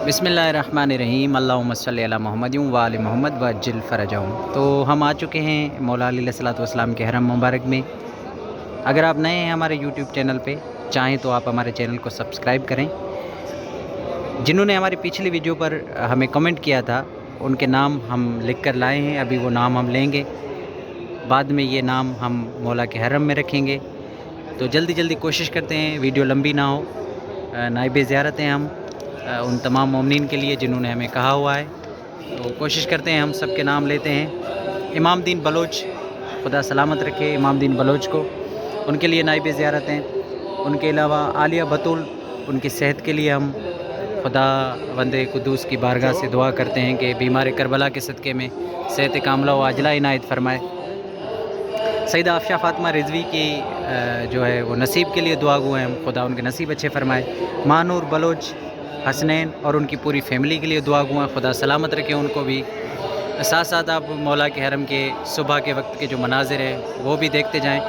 بسم اللہ الرحمن الرحیم، اللہم صلی علی محمد و آل محمد وعجل فرجہم۔ تو ہم آ چکے ہیں مولا علیہ الصلوۃ والسلام کے حرم مبارک میں۔ اگر آپ نئے ہیں ہمارے یوٹیوب چینل پہ، چاہیں تو آپ ہمارے چینل کو سبسکرائب کریں۔ جنہوں نے ہماری پچھلی ویڈیو پر ہمیں کمنٹ کیا تھا ان کے نام ہم لکھ کر لائے ہیں، ابھی وہ نام ہم لیں گے، بعد میں یہ نام ہم مولا کے حرم میں رکھیں گے۔ تو جلدی کوشش کرتے ہیں ویڈیو لمبی نہ ہو۔ نائب زیارت ہیں ہم ان تمام مومنین کے لیے جنہوں نے ہمیں کہا ہوا ہے، تو کوشش کرتے ہیں ہم سب کے نام لیتے ہیں۔ امام دین بلوچ، خدا سلامت رکھے امام دین بلوچ کو، ان کے لیے نائب زیارت ہیں۔ ان کے علاوہ عالیہ بطول، ان کی صحت کے لیے ہم خدا وند قدوس کی بارگاہ سے دعا کرتے ہیں کہ بیمار کربلا کے صدقے میں صحت کاملہ و عاجلہ عنایت فرمائے۔ سیدہ آفشاں فاطمہ رضوی کی جو ہے وہ نصیب کے لیے دعا گو ہیں ہم، خدا ان کے نصیب اچھے فرمائے۔ مانور بلوچ حسنین اور ان کی پوری فیملی کے لیے دعا گو ہیں، خدا سلامت رکھے ان کو بھی۔ ساتھ آپ مولا کے حرم کے صبح کے وقت کے جو مناظر ہیں وہ بھی دیکھتے جائیں۔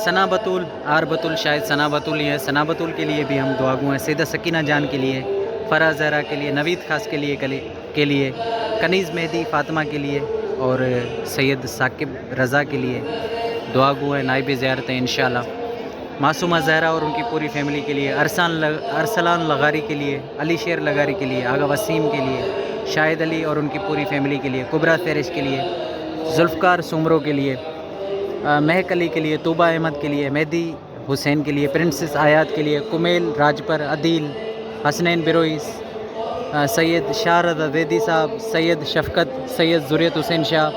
ثنا بطول، آر بطول، شاید ثنا بطول ہی ہے، ثنا بطول کے لیے بھی ہم دعا گو ہیں۔ سیدہ سکینہ جان کے لیے، فرح زہرا کے لیے، نوید خاص کے لیے کنیز مہدی فاطمہ کے لیے اور سید ثاقب رضا کے لیے دعا گو ہیں، نائب زیارت ہیں انشاءاللہ۔ معصومہ زہرا اور ان کی پوری فیملی کے لیے، ارسلان لغاری کے لیے، علی شیر لغاری کے لیے، آغا وسیم کے لیے، شاہد علی اور ان کی پوری فیملی کے لیے، کبریٰ فیرش کے لیے، ذوالفقار سمرو کے لیے، مہک علی کے لیے، طوبہ احمد کے لیے، مہدی حسین کے لیے، پرنسس آیات کے لیے، کمیل راجپر، عدیل، حسنین بروئیس، سید شاہ رضا زیدی صاحب، سید شفقت، سید ذریت حسین شاہ،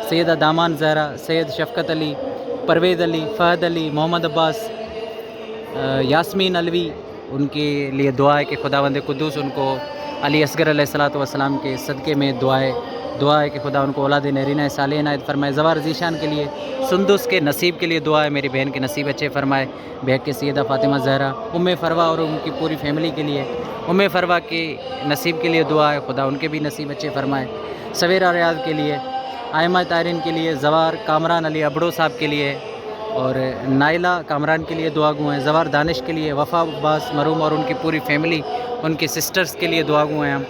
سیدہ دامان زہرا، سید شفقت علی، پرویز علی، فہد علی، محمد عباس، یاسمین علوی، ان کے لیے دعا ہے کہ خداوند قدوس ان کو علی اصغر علیہ الصلوۃ والسلام کے صدقے میں دعا ہے کہ خدا ان کو اولاد نرینہ صالح عنایت فرمائے۔ زوار ذیشان کے لیے، سندس کے نصیب کے لیے دعا ہے، میری بہن کے نصیب اچھے فرمائے۔ بہک کے سیدہ فاطمہ زہرا، ام فروا اور ان کی پوری فیملی کے لیے، ام فروا کے نصیب کے لیے دعا ہے، خدا ان کے بھی نصیب اچھے فرمائے۔ سویرہ ریاض کے لیے، آئمہ طاہرین کے لیے، زوار کامران علی ابڑو صاحب کے لیے اور نائلہ کامران کے لیے دعا گو ہیں۔ زوار دانش کے لیے، وفا عباس مرحوم اور ان کی پوری فیملی، ان کی سسٹرز کے لیے دعا گو ہیں ہم۔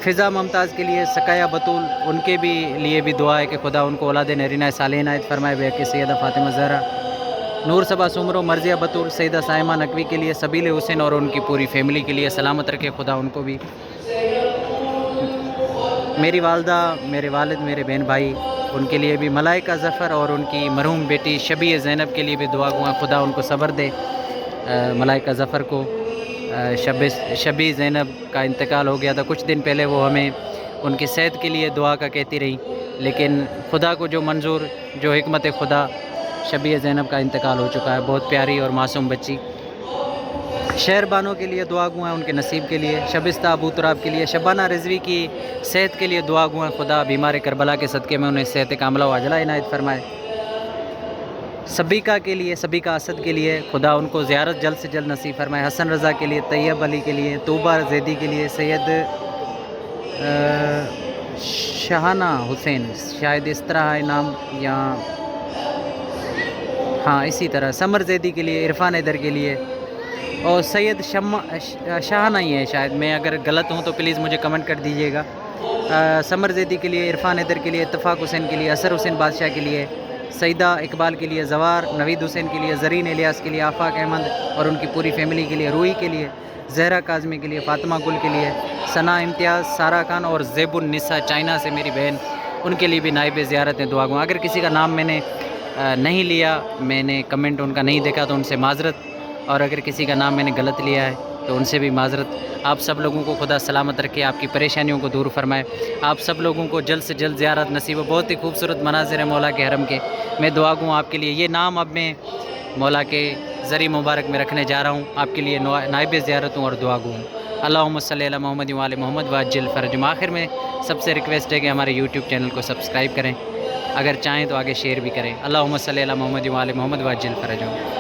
فضا ممتاز کے لیے، سقایا بطول، ان کے بھی لیے بھی دعا ہے کہ خدا ان کو اولاد نرینہ صالح عنایت فرمائے۔ بہک سیدہ فاطمہ زہرا، نور صبا سمرو، مرضیہ بطول، سیدہ سائمہ نقوی کے لیے، سبیل حسین اور ان کی پوری فیملی کے لیے سلامت رکھے خدا ان کو بھی۔ میری والدہ، میرے والد، میرے بہن بھائی، ان کے لیے بھی ملائکہ ظفر اور ان کی مرحوم بیٹی شبیہ زینب کے لیے بھی دعا گو ہیں، خدا ان کو صبر دے۔ ملائکہ ظفر کو شبیہ زینب کا انتقال ہو گیا تھا کچھ دن پہلے، وہ ہمیں ان کی صحت کے لیے دعا کا کہتی رہی، لیکن خدا کو جو منظور، جو حکمت خدا، شبیہ زینب کا انتقال ہو چکا ہے، بہت پیاری اور معصوم بچی۔ شہر بانوں کے لیے دعا گو ہیں، ان کے نصیب کے لیے۔ شبستہ ابو تراب کے لیے، شبانہ رضوی کی صحت کے لیے دعا گو ہیں، خدا بیمار کربلا کے صدقے میں انہیں صحت کاملہ و عاجلہ عنایت فرمائے۔ سبیکہ کے لیے، سبیکہ اسد کے لیے، خدا ان کو زیارت جلد سے جلد نصیب فرمائے۔ حسن رضا کے لیے، طیب علی کے لیے، طوبہ زیدی کے لیے، سید شاہانہ حسین، شاید اس طرح ہے نام، یا ہاں اسی طرح، سمر زیدی کے لیے، عرفان حیدر کے لیے اور سید شاہانہ ہی ہے شاید، میں اگر غلط ہوں تو پلیز مجھے کمنٹ کر دیجیے گا۔ سمر زیدی کے لیے، عرفان حیدر کے لیے، اتفاق حسین کے لیے، اثر حسین بادشاہ کے لیے، سیدہ اقبال کے لیے، زوار نوید حسین کے لیے، زرین الیاس کے لیے، آفاق احمد اور ان کی پوری فیملی کے لیے، روئی کے لیے، زہرا کاظمی کے لیے، فاطمہ گل کے لیے، ثنا امتیاز، سارہ خان اور زیب النساء چائنا سے میری بہن، ان کے لیے بھی نائب زیارت ہیں، دعا گو۔ اگر کسی کا نام میں نے نہیں لیا، میں نے کمنٹ ان کا نہیں دیکھا تو ان سے معذرت، اور اگر کسی کا نام میں نے غلط لیا ہے تو ان سے بھی معذرت۔ آپ سب لوگوں کو خدا سلامت رکھے، آپ کی پریشانیوں کو دور فرمائے، آپ سب لوگوں کو جلد سے جلد زیارت نصیب ہو۔ بہت ہی خوبصورت مناظر ہے مولا کے حرم کے، میں دعا گوں آپ کے لیے۔ یہ نام اب میں مولا کے ذریع مبارک میں رکھنے جا رہا ہوں، آپ کے لیے نائب زیارت ہوں اور دعا گوں۔ اللہم صلی علی محمد و آل محمد وعجل فرجہم۔ آخر میں سب سے ریکویسٹ ہے کہ ہمارے یوٹیوب چینل کو سبسکرائب کریں، اگر چاہیں تو آگے شیئر بھی کریں۔ اللہم صلی علی محمد و آل محمد وعجل فرجہم۔